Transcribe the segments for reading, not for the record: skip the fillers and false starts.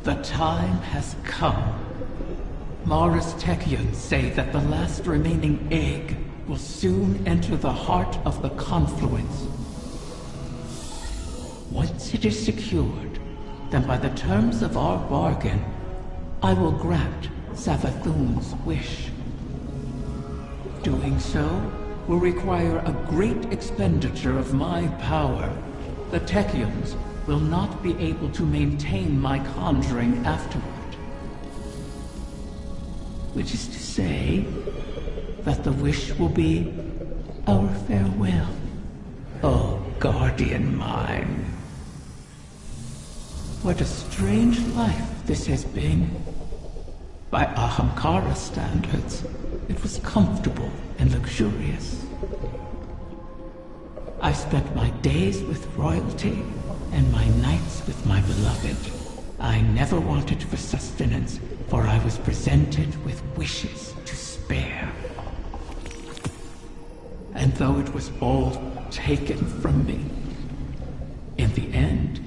The time has come. Mara's Techeuns say that the last remaining egg will soon enter the heart of the confluence. Once it is secured, then by the terms of our bargain, I will grant Savathun's wish. Doing so will require a great expenditure of my power. The Techeuns will not be able to maintain my conjuring afterward. Which is to say, that the wish will be our farewell. Oh, guardian mine. What a strange life this has been. By Ahamkara standards, it was comfortable and luxurious. I spent my days with royalty and my nights with my beloved. I never wanted for sustenance, for I was presented with wishes to spare. And though it was all taken from me, in the end,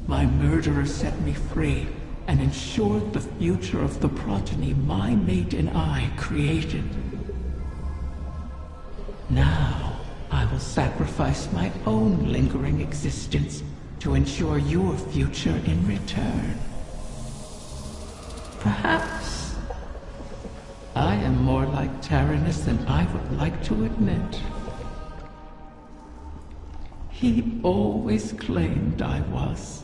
my murderer set me free and ensured the future of the progeny my mate and I created. Now, I will sacrifice my own lingering existence to ensure your future in return. Perhaps I am more like Taranis than I would like to admit. He always claimed I was.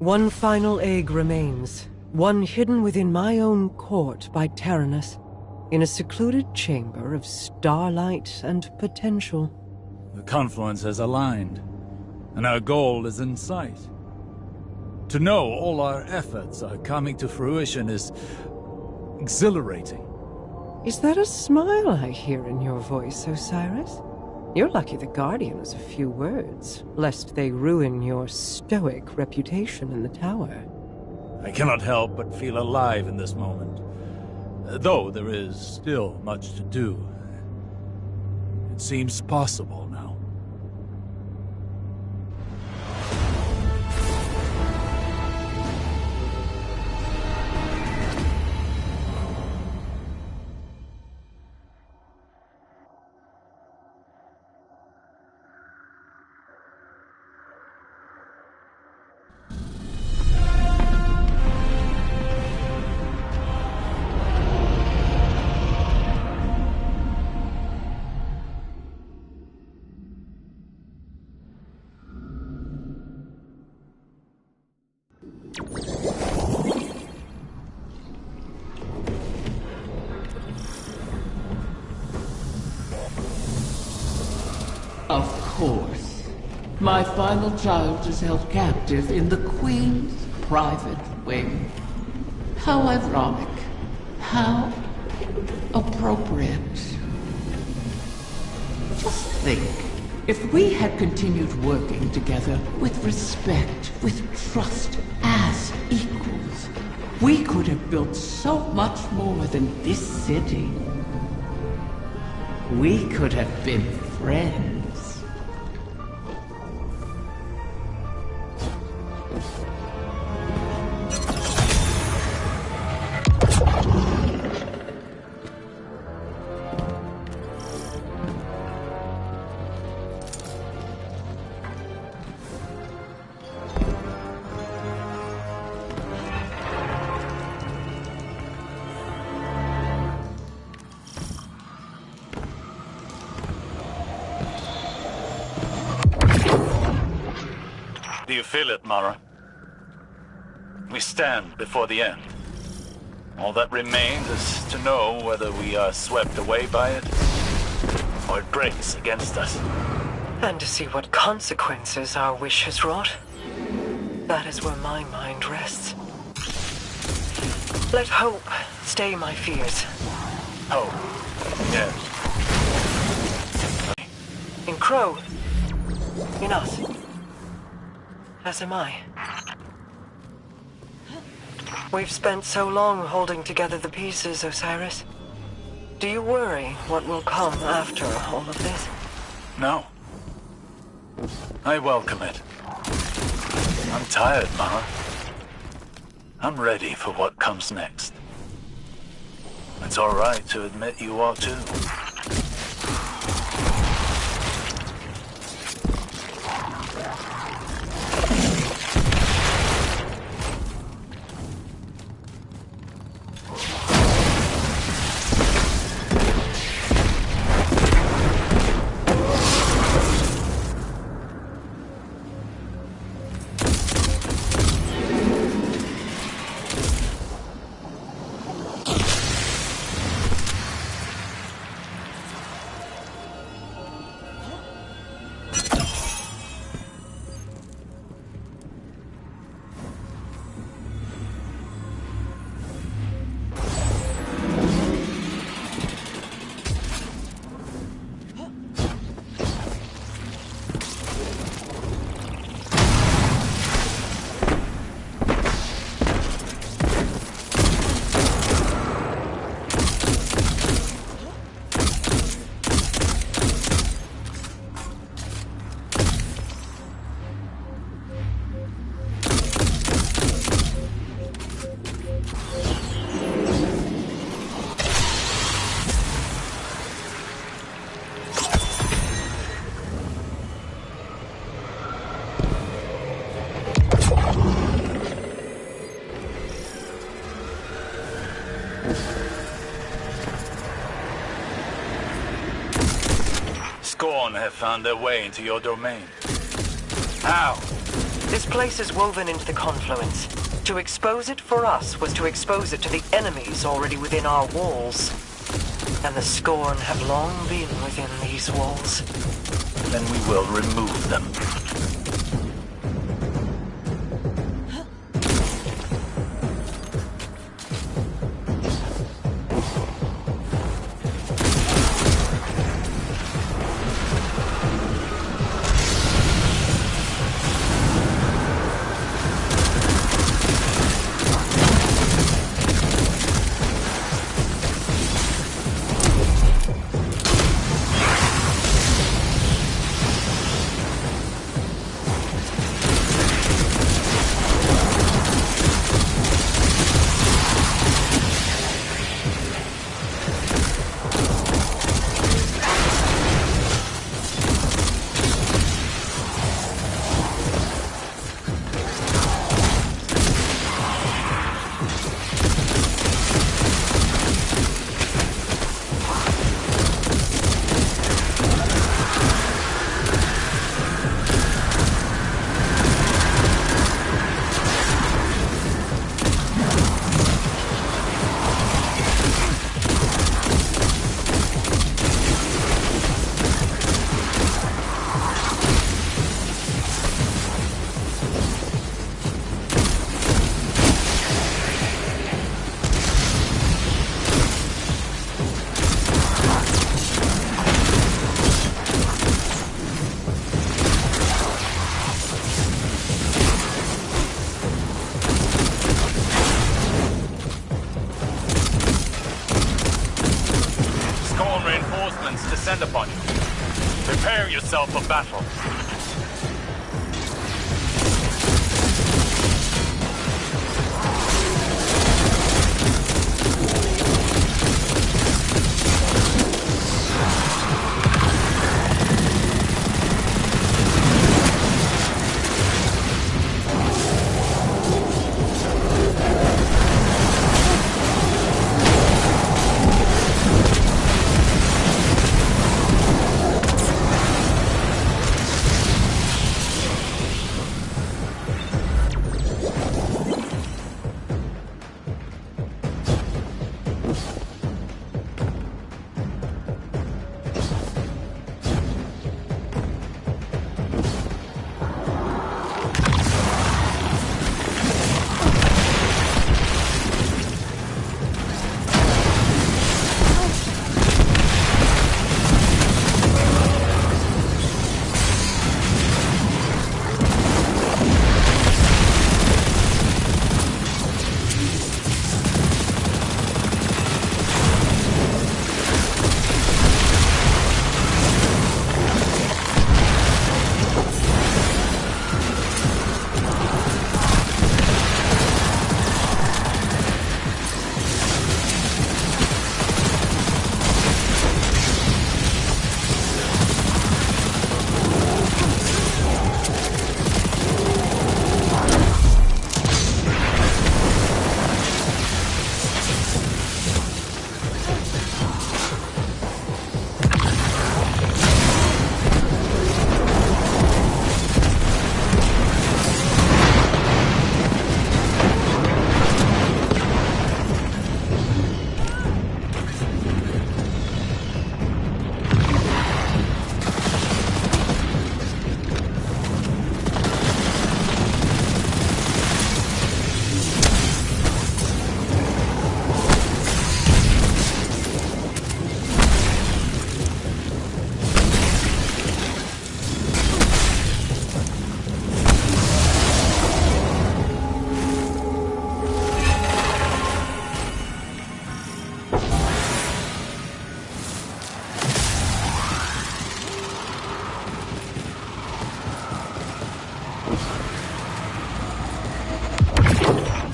One final egg remains. One hidden within my own court by Taranis, in a secluded chamber of starlight and potential. The confluence has aligned, and our goal is in sight. To know all our efforts are coming to fruition is exhilarating. Is that a smile I hear in your voice, Osiris? You're lucky the Guardian has a few words, lest they ruin your stoic reputation in the tower. I cannot help but feel alive in this moment. Though there is still much to do. It seems possible now. Of course. My final child is held captive in the Queen's private wing. How ironic. How appropriate. Just think, if we had continued working together with respect, with trust, as equals, we could have built so much more than this city. We could have been friends. Do you feel it, Mara? We stand before the end. All that remains is to know whether we are swept away by it, or it breaks against us. And to see what consequences our wish has wrought. That is where my mind rests. Let hope stay my fears. Hope, yes. In Crow. In us. As am I. We've spent so long holding together the pieces, Osiris. Do you worry what will come after all of this? No. I welcome it. I'm tired, Mara. I'm ready for what comes next. It's all right to admit you are too. Scorn have found their way into your domain. How? This place is woven into the confluence. To expose it for us was to expose it to the enemies already within our walls. And the Scorn have long been within these walls. Then we will remove them. Descend upon you. Prepare yourself for battle.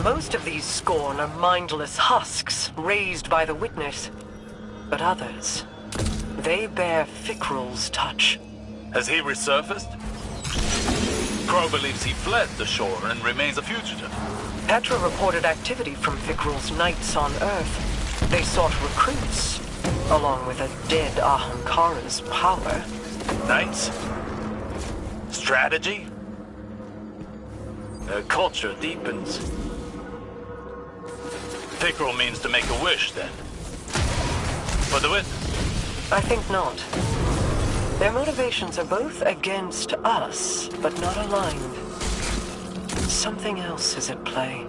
Most of these Scorn are mindless husks raised by the Witness. But others, they bear Fikrul's touch. Has he resurfaced? Crow believes he fled the shore and remains a fugitive. Petra reported activity from Fikrul's knights on Earth. They sought recruits, along with a dead Ahamkara's power. Knights? Strategy? Their culture deepens. Pickerel means to make a wish, then. For the witness? I think not. Their motivations are both against us, but not aligned. Something else is at play.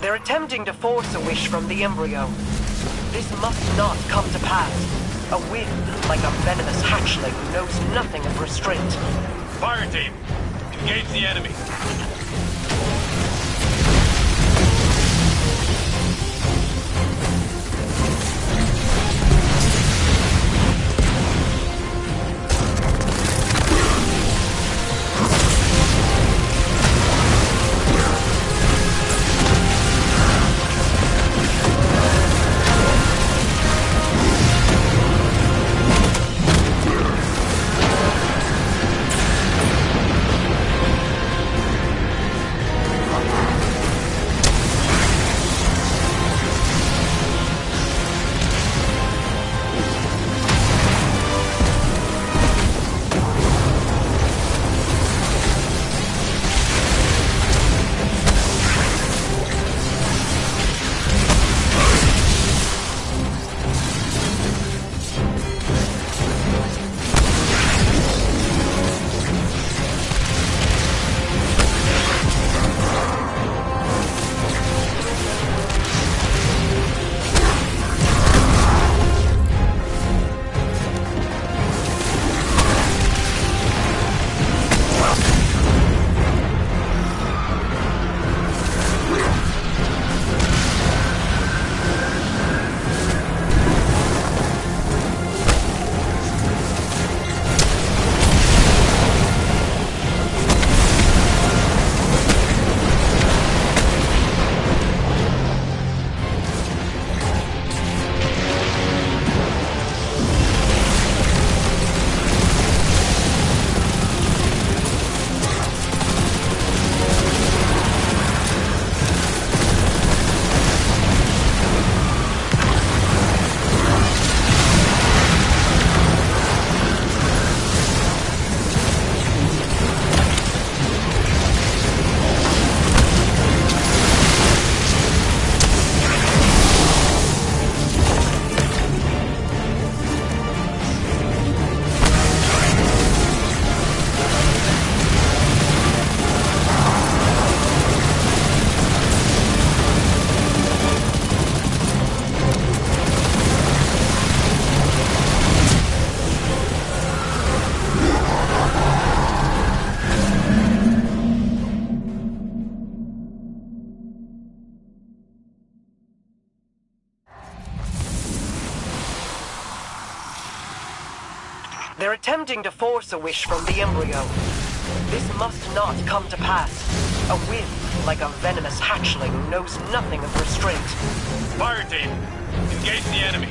They're attempting to force a wish from the embryo. This must not come to pass. A wind, like a venomous hatchling, knows nothing of restraint. Fire team, engage the enemy. They're attempting to force a wish from the embryo. This must not come to pass. A whim, like a venomous hatchling, knows nothing of restraint. Fire team, engage the enemy.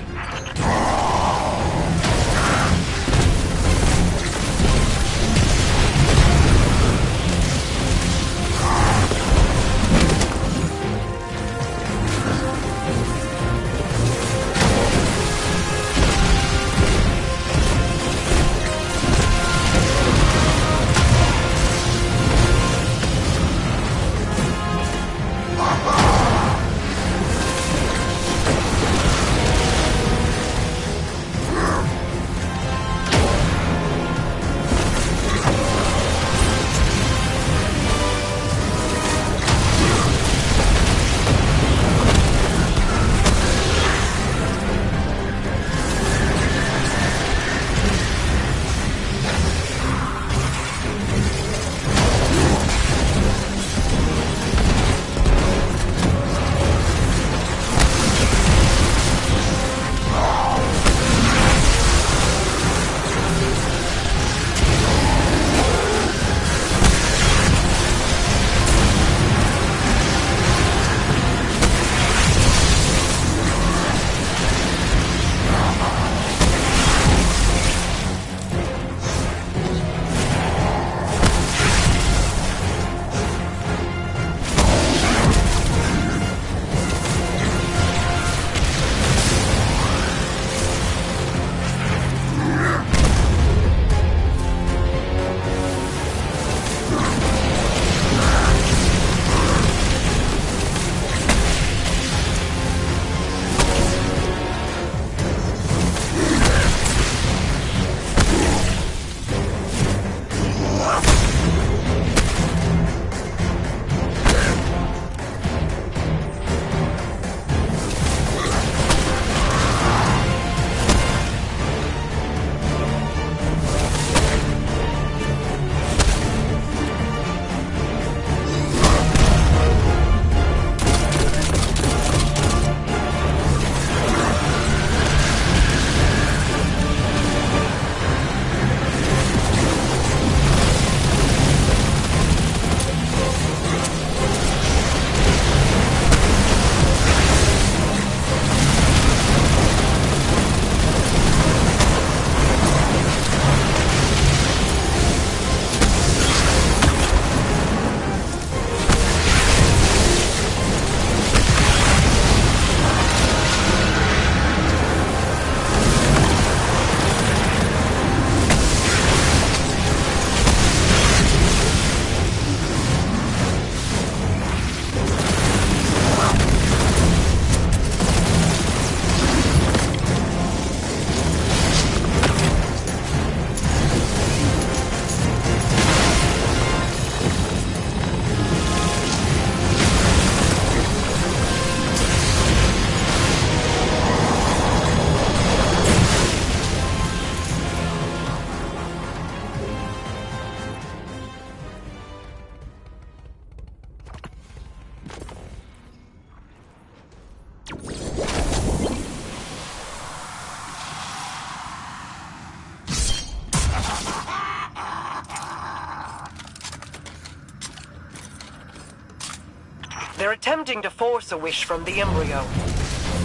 They're attempting to force a wish from the embryo.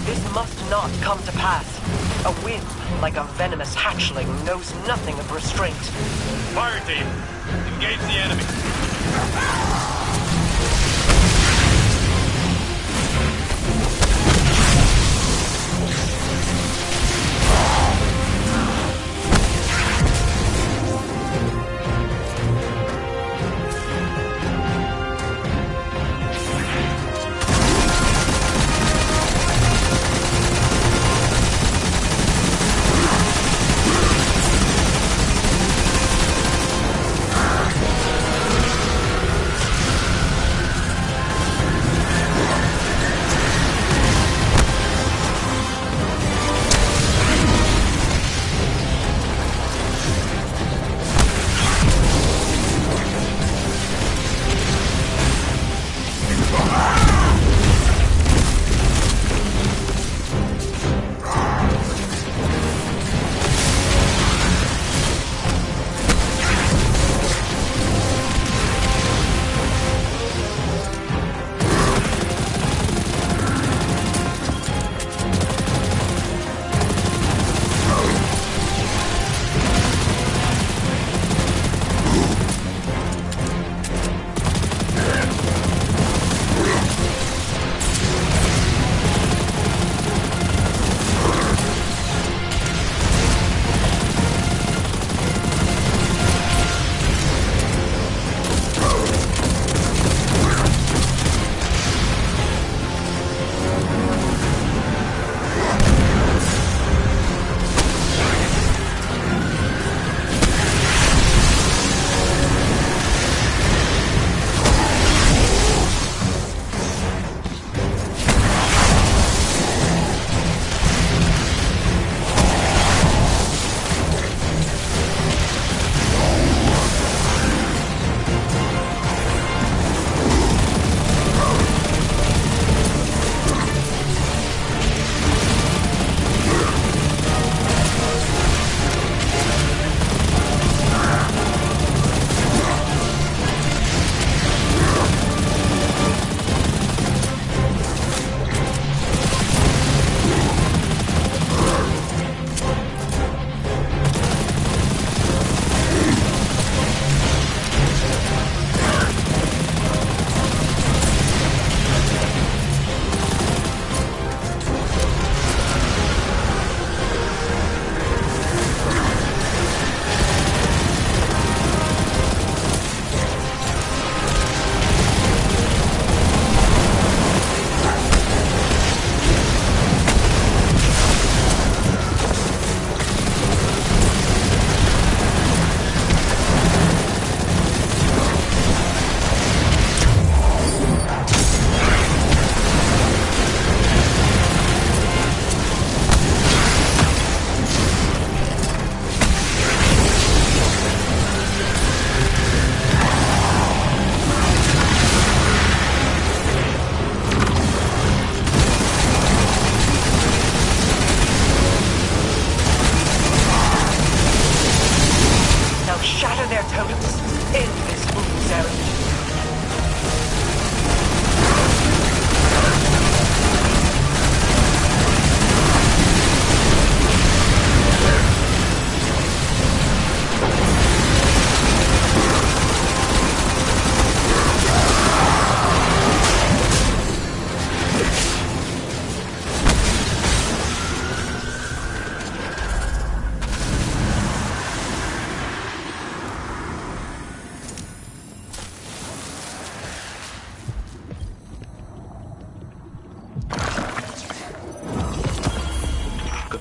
This must not come to pass. A whim, like a venomous hatchling, knows nothing of restraint. Fire team, engage the enemy.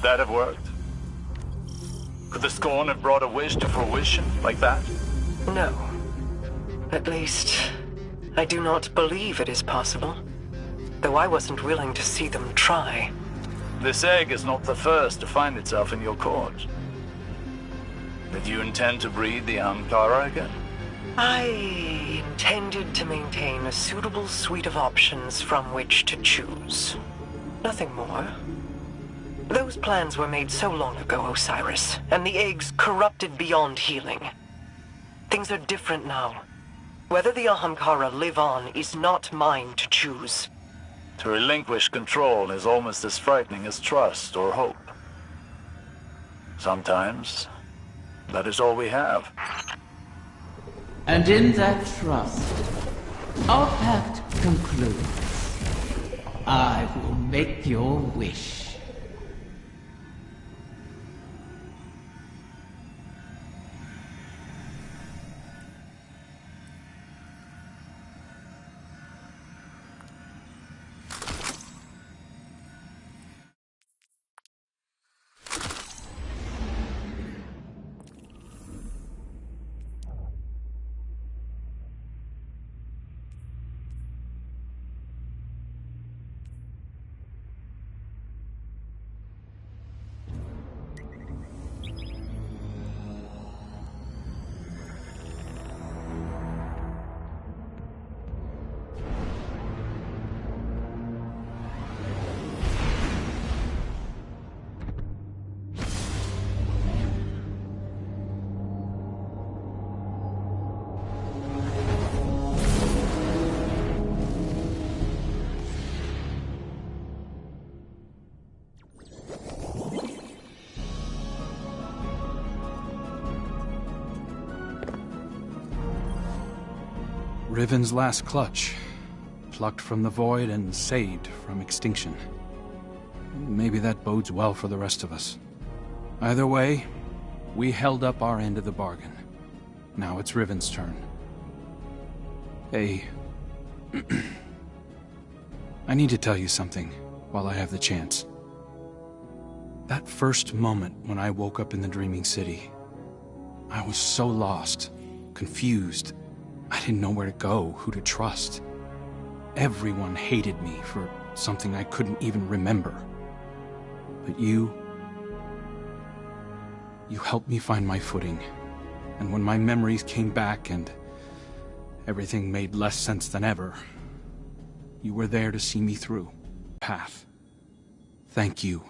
that have worked? Could the Scorn have brought a wish to fruition like that? No. At least, I do not believe it is possible. Though I wasn't willing to see them try. This egg is not the first to find itself in your court. Did you intend to breed the Ahamkara again? I intended to maintain a suitable suite of options from which to choose. Nothing more. Those plans were made so long ago, Osiris, and the eggs corrupted beyond healing. Things are different now. Whether the Ahamkara live on is not mine to choose. To relinquish control is almost as frightening as trust or hope. Sometimes, that is all we have. And in that trust, our pact concludes. I will make your wish. Riven's last clutch, plucked from the void and saved from extinction. Maybe that bodes well for the rest of us. Either way, we held up our end of the bargain. Now it's Riven's turn. Hey, I need to tell you something while I have the chance. That first moment when I woke up in the Dreaming City, I was so lost, confused. I didn't know where to go, who to trust. Everyone hated me for something I couldn't even remember. But you helped me find my footing. And when my memories came back and everything made less sense than ever, you were there to see me through. Path. Thank you,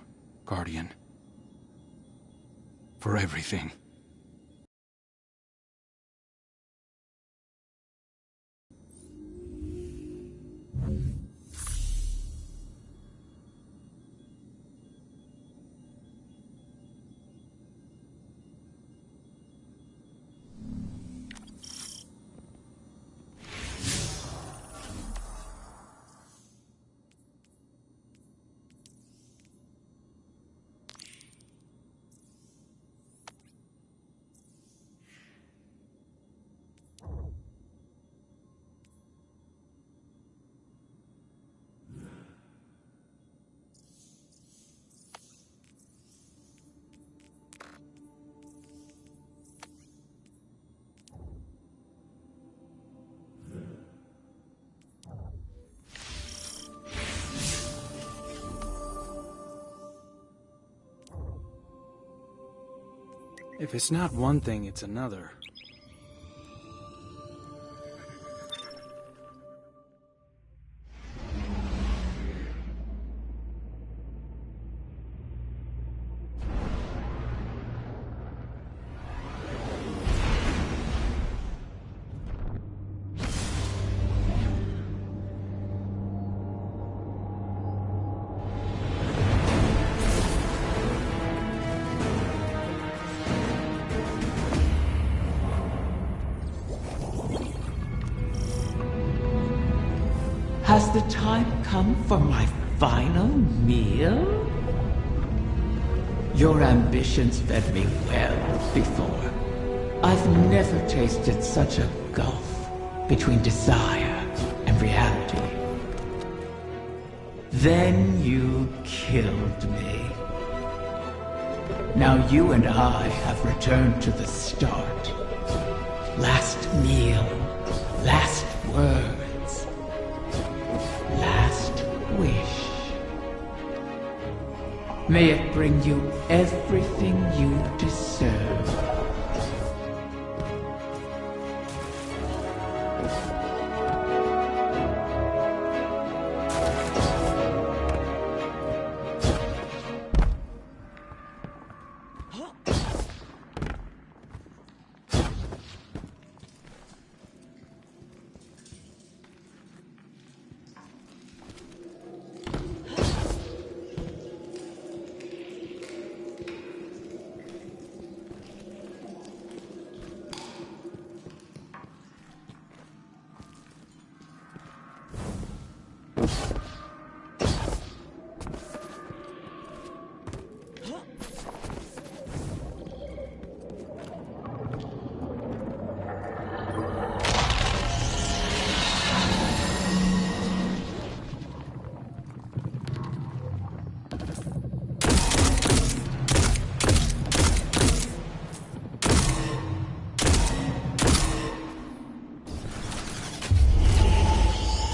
Guardian. For everything. If it's not one thing, it's another. Has the time come for my final meal? Your ambitions fed me well before. I've never tasted such a gulf between desire and reality. Then you killed me. Now you and I have returned to the start. Last meal, last words, last wish. May it bring you everything you deserve.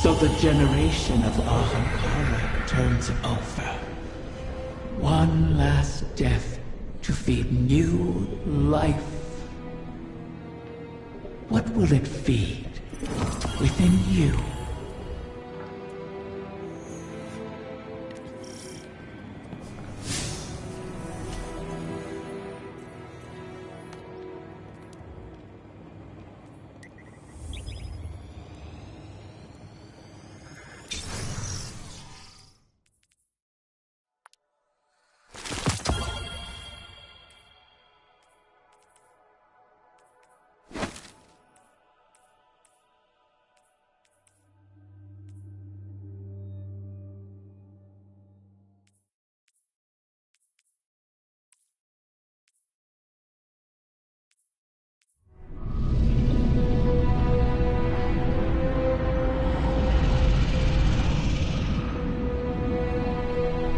So the generation of Ahamkara turns over. One last death to feed new life. What will it feed within you?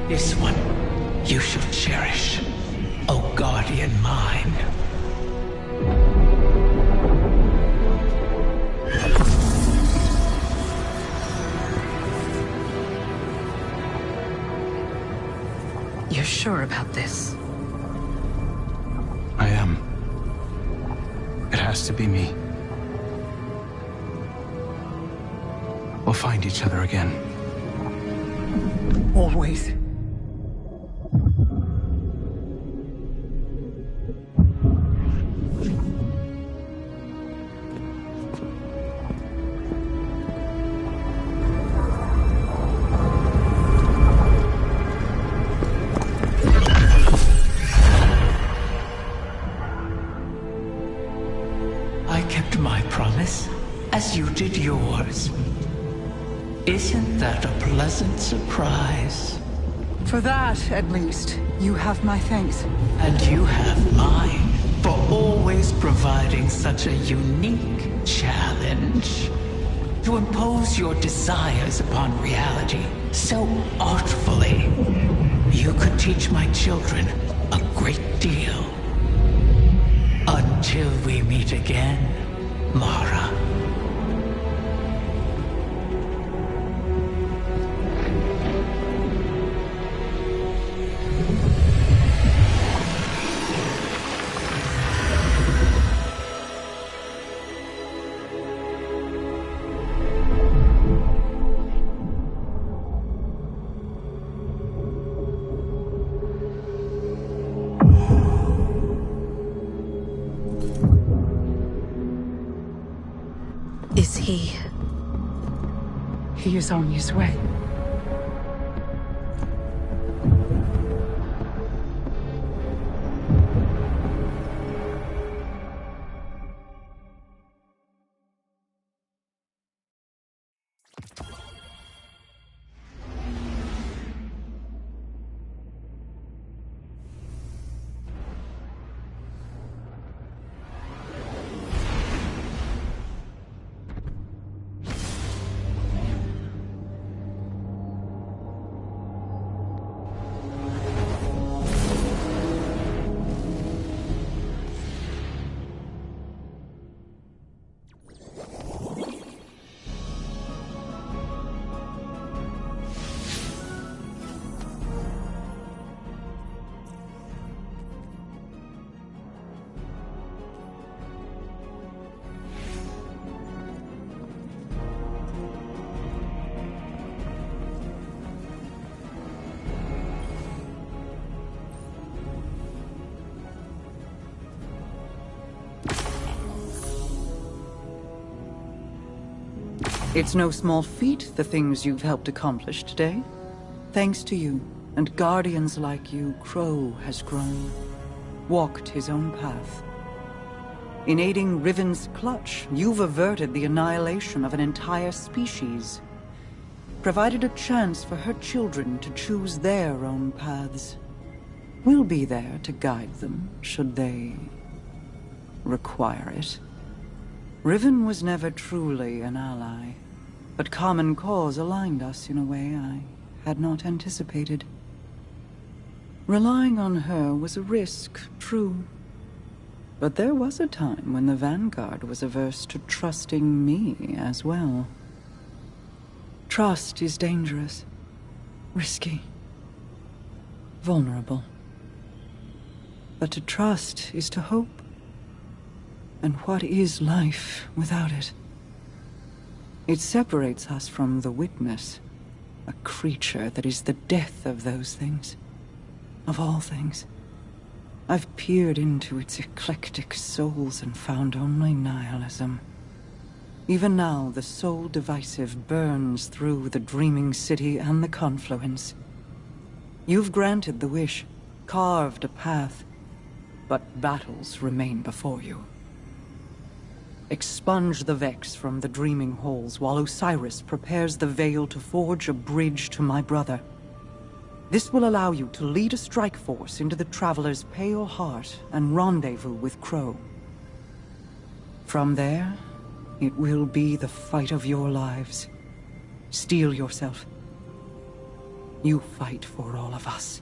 This one you shall cherish, O guardian mine. You're sure about this? I am. It has to be me. We'll find each other again. Always. I kept my promise, as you did yours. Isn't that a pleasant surprise? For that, at least, you have my thanks. And you have mine for always providing such a unique challenge. To impose your desires upon reality so artfully. You could teach my children a great deal. Until we meet again, Mara. Is he? He is on his way. It's no small feat, the things you've helped accomplish today. Thanks to you, and guardians like you, Crow has grown, walked his own path. In aiding Riven's clutch, you've averted the annihilation of an entire species, provided a chance for her children to choose their own paths. We'll be there to guide them, should they require it. Riven was never truly an ally, but common cause aligned us in a way I had not anticipated. Relying on her was a risk, true. But there was a time when the Vanguard was averse to trusting me as well. Trust is dangerous, risky, vulnerable. But to trust is to hope. And what is life without it? It separates us from the witness, a creature that is the death of those things, of all things. I've peered into its eclectic souls and found only nihilism. Even now, the soul divisive burns through the Dreaming City and the Confluence. You've granted the wish, carved a path, but battles remain before you. Expunge the Vex from the Dreaming Halls while Osiris prepares the Veil to forge a bridge to my brother. This will allow you to lead a strike force into the Traveler's pale heart and rendezvous with Crow. From there, it will be the fight of your lives. Steel yourself. You fight for all of us.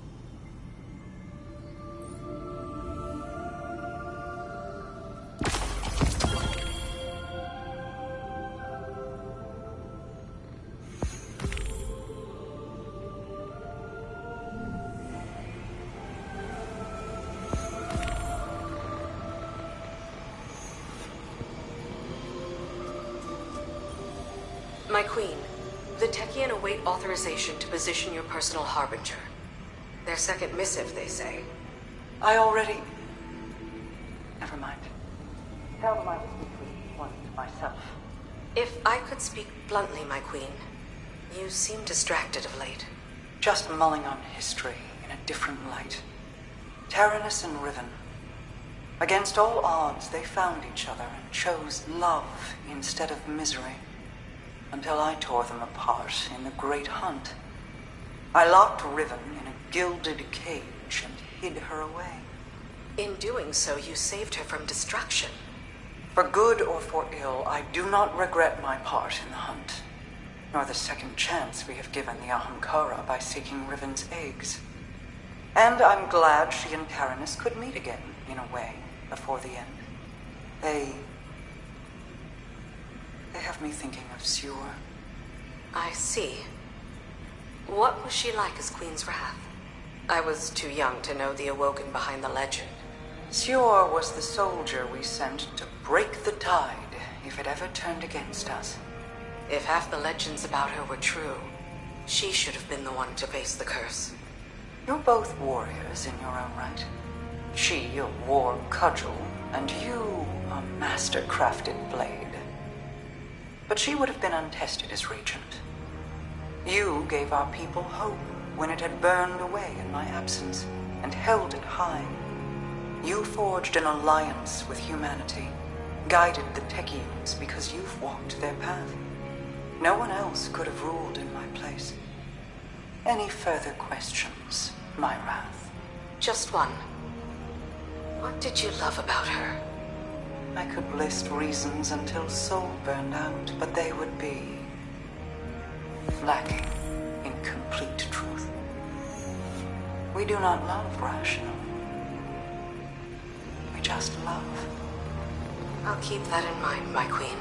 My queen, the Techien await authorization to position your personal harbinger. Their second missive, they say. I already... Never mind. Tell them I was between one to myself. If I could speak bluntly, my queen, you seem distracted of late. Just mulling on history in a different light. Taranis and Riven. Against all odds, they found each other and chose love instead of misery. Until I tore them apart in the Great Hunt. I locked Riven in a gilded cage and hid her away. In doing so, you saved her from destruction. For good or for ill, I do not regret my part in the hunt, nor the second chance we have given the Ahamkara by seeking Riven's eggs. And I'm glad she and Taranis could meet again, in a way, before the end. They have me thinking of Sior. I see. What was she like as Queen's Wrath? I was too young to know the Awoken behind the legend. Sior was the soldier we sent to break the tide if it ever turned against us. If half the legends about her were true, she should have been the one to face the curse. You're both warriors in your own right. She a war cudgel, and you a master-crafted blade. But she would have been untested as regent. You gave our people hope when it had burned away in my absence, and held it high. You forged an alliance with humanity, guided the Techians because you've walked their path. No one else could have ruled in my place. Any further questions, my Wrath? Just one. What did you love about her? I could list reasons until soul burned out, but they would be lacking in complete truth. We do not love rational. We just love. I'll keep that in mind, my queen.